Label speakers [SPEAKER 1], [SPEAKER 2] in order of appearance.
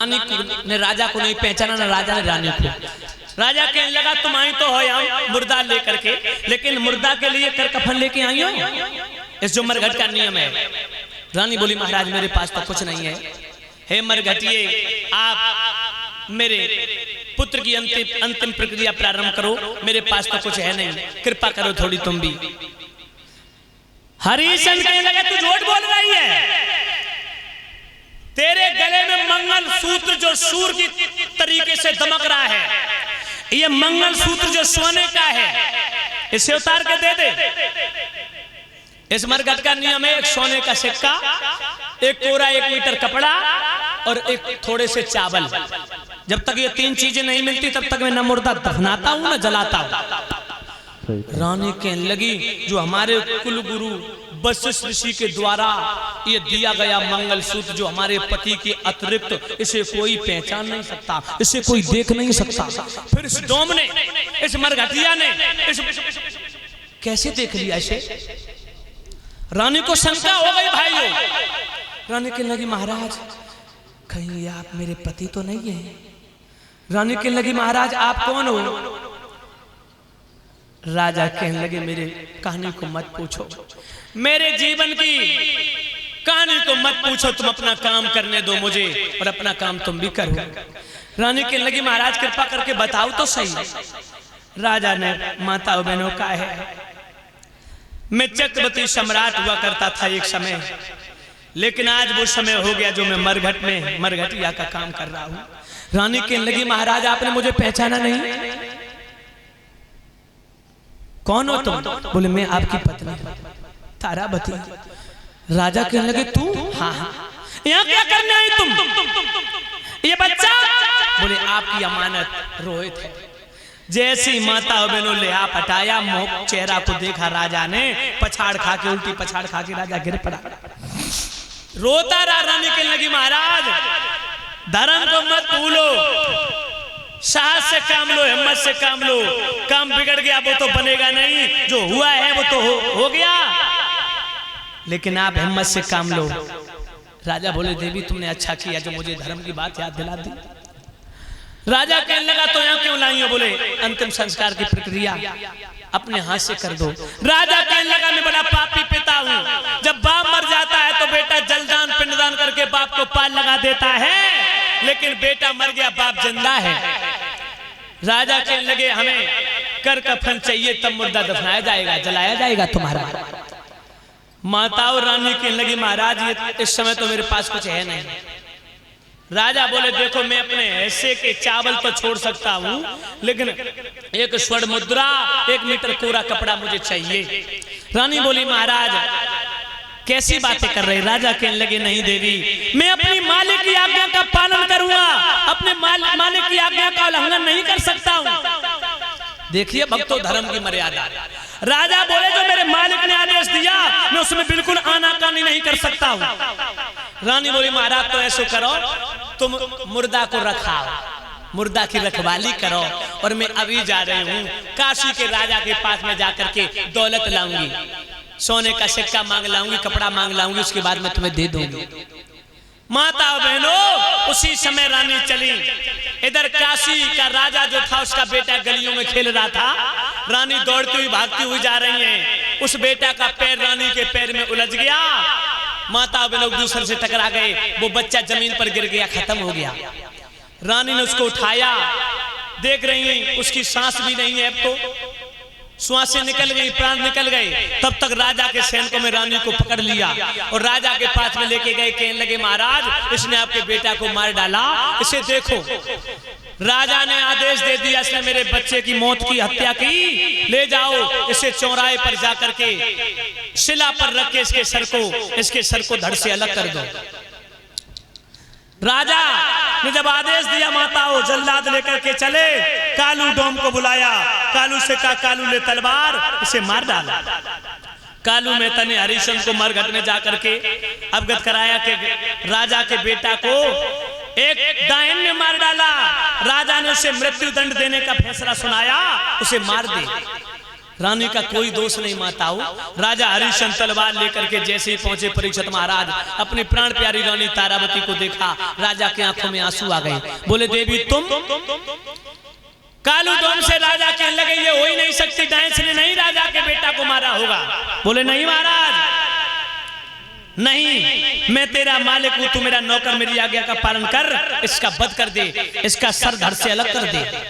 [SPEAKER 1] रानी ने राजा को नहीं पहचाना, ना राजा ने रानी को। राजा कहने लगा तुम आई तो हो यहाँ मुर्दा लेकर के, लेकिन मुर्दा के लिए कर कफन लेके आई हो, इस जो मरघट का नियम है। रानी बोली महाराज मेरे पास तो कुछ नहीं है। हे मरघटिए, आप मेरे पुत्र की अंतिम प्रक्रिया प्रारंभ करो, मेरे पास तो कुछ है नहीं, कृपा करो थोड़ी तुम भी। हरिश्चंद्र कहने लगे तू झूठ बोल रही है, तेरे गले में मंगल सूत्र जो सूर की तरीके से दमक रहा है, ये मंगल सूत्र जो सोने का है, इसे उतार के दे दे। इस मरघट का नियम है, एक सोने का सिक्का, एक कोरा 1 मीटर कपड़ा और एक थोड़े से चावल। जब तक ये 3 चीजें नहीं मिलती तब तक मैं न मुर्दा दफनाता हूं न जलाता हूं। रानी कहने लगी जो हमारे कुल गुरु वशिष्ठ ऋषि के द्वारा ये दिया गया मंगल सूत्र जो हमारे पति के अतिरिक्त इसे कोई पहचान नहीं सकता, इसे कोई देख नहीं सकता। फिर इस डोम ने, इस मरघटिया ने कैसे देख लिया इसे? रानी को शंका हो गई भाइयों। रानी कहने लगी महाराज कहीं आप मेरे पति तो नहीं है? रानी कहने लगी महाराज आप कौन हो? राजा कहने लगे मेरे कहानी को मत पूछो, मेरे जीवन की कहानी को मत पूछो, तुम अपना काम करने दो मुझे और अपना काम तुम भी करो। रानी कहने लगी महाराज कृपा करके बताओ तो सही। राजा ने माताओं बहनों का है, मैं चक्रवर्ती सम्राट हुआ करता था एक समय, लेकिन आज वो समय हो गया जो मैं मरघट में मरघटिया का काम कर रहा हूं। रानी कहने लगी महाराज आपने मुझे पहचाना नहीं, कौन हो तुम? बोले मैं आपकी पत्नी तारावती। राजा कहने लगे तू? हाँ हाँ। यहाँ क्या करने आई तुम? ये बच्चा? बोले आपकी अमानत रोहित है। जैसी माता बहनों ले आप हटाया, मुख चेहरा को देखा राजा ने, पछाड़ खा के उल्टी पछाड़ खा के राजा गिर पड़ा, रोता रहा। रानी कहने लगी महाराज धर्म को मत भूलो, साहस से काम लो, हिम्मत से काम लो, काम बिगड़ गया वो तो बनेगा नहीं, जो हुआ है वो तो हो गया, लेकिन आप हिम्मत से काम लो। राजा बोले देवी तुमने अच्छा किया जो मुझे धर्म की बात याद दिला दी। राजा कहने लगा तो यहाँ क्यों लाई हो? बोले अंतिम संस्कार की प्रक्रिया अपने हाथ से कर दो। राजा कहने लगा मैं बड़ा पापी पिता हूँ, जब बाप मर जाता है तो बेटा जलदान पिंडदान करके बाप को पाल लगा देता है, लेकिन बेटा मर गया बाप जिंदा है। राजा कहने लगे हमें कर कफन चाहिए, तब मुर्दा दफनाया जाएगा, जलाया जाएगा तुम्हारा। माताओं रानी कहने लगी महाराज ये इस समय तो मेरे पास कुछ है नहीं। राजा बोले देखो मैं अपने हिस्से के चावल तो छोड़ सकता हूँ, लेकिन एक स्वर्ण मुद्रा 1 मीटर कोरा कपड़ा मुझे चाहिए। रानी बोली महाराज कैसी बातें कर रहे? राजा कहने लगे नहीं देवी मैं अपनी मालिक की आज्ञा का पालन करूंगा, अपने मालिक की आज्ञा का उल्लंघन नहीं कर सकता हूं। देखिए भक्तों धर्म की मर्यादा। राजा बोले जो मेरे मालिक ने आदेश दिया मैं उसमें बिल्कुल आनाकानी नहीं कर सकता हूं। रानी बोली महाराज तो ऐसा करो तुम मुर्दा को रखाओ, मुर्दा की रखवाली करो, और मैं अभी जा रही हूँ काशी के राजा के पास में जाकर के दौलत लाऊंगी, सोने का सिक्का मांग लाऊंगी, कपड़ा मांग लाऊंगी, उसके बाद मैं तुम्हें दे दूंगी। माता बहनों उसी समय रानी चली। इधर काशी का राजा जो था उसका बेटा गलियों में खेल रहा था, रानी दौड़ती हुई भागती हुई जा रही है, उस बेटा का पैर रानी के पैर में उलझ गया, माता बहनों एक दूसरे से टकरा गए, वो बच्चा जमीन पर गिर गया, खत्म हो गया। रानी ने उसको उठाया, देख रही है उसकी सांस भी नहीं है, अब तो श्वासें निकल गई, प्राण निकल गए। तब तक राजा के सैनिकों में रानी को पकड़ लिया और राजा के पास में लेके गए, कहने लगे महाराज इसने आपके बेटा को मार डाला, इसे देखो। राजा ने आदेश दे दिया इसने मेरे बच्चे की मौत की हत्या की, ले जाओ इसे चौराहे पर जाकर के शिला पर रख के इसके सर को धड़ से अलग कर दो। राजा ने जब आदेश दिया माताओं जल्लाद लेकर के चले, कालू डोम को बुलाया, कालू से कहा कालू ले तलवार इसे मार डाला। कालू मेहता ने हरिश्चंद्र को मरघट में जाकर के अवगत कराया कि राजा के बेटा को एक डायन ने मार डाला, राजा ने उसे मृत्यु दंड देने का फैसला सुनाया, उसे मार दे। रानी का कोई दोष नहीं माताओ। राजा हरिश्चंद्र तलवार लेकर के जैसे ही पहुंचे परीक्षित महाराज अपनी प्राण प्यारी रानी तारावती को देखा, राजा के आंखों में आंसू आ गए। बोले देवी तुम? कालू डोम से राजा कहने लगे ये हो ही नहीं सकती, डांस ने नहीं राजा के बेटा को मारा होगा। बोले नहीं महाराज नहीं, मैं तेरा मालिक हूं, तू मेरा नौकर, मेरी आज्ञा का पालन कर, इसका वध कर दे, इसका सर धड़ से अलग कर दे।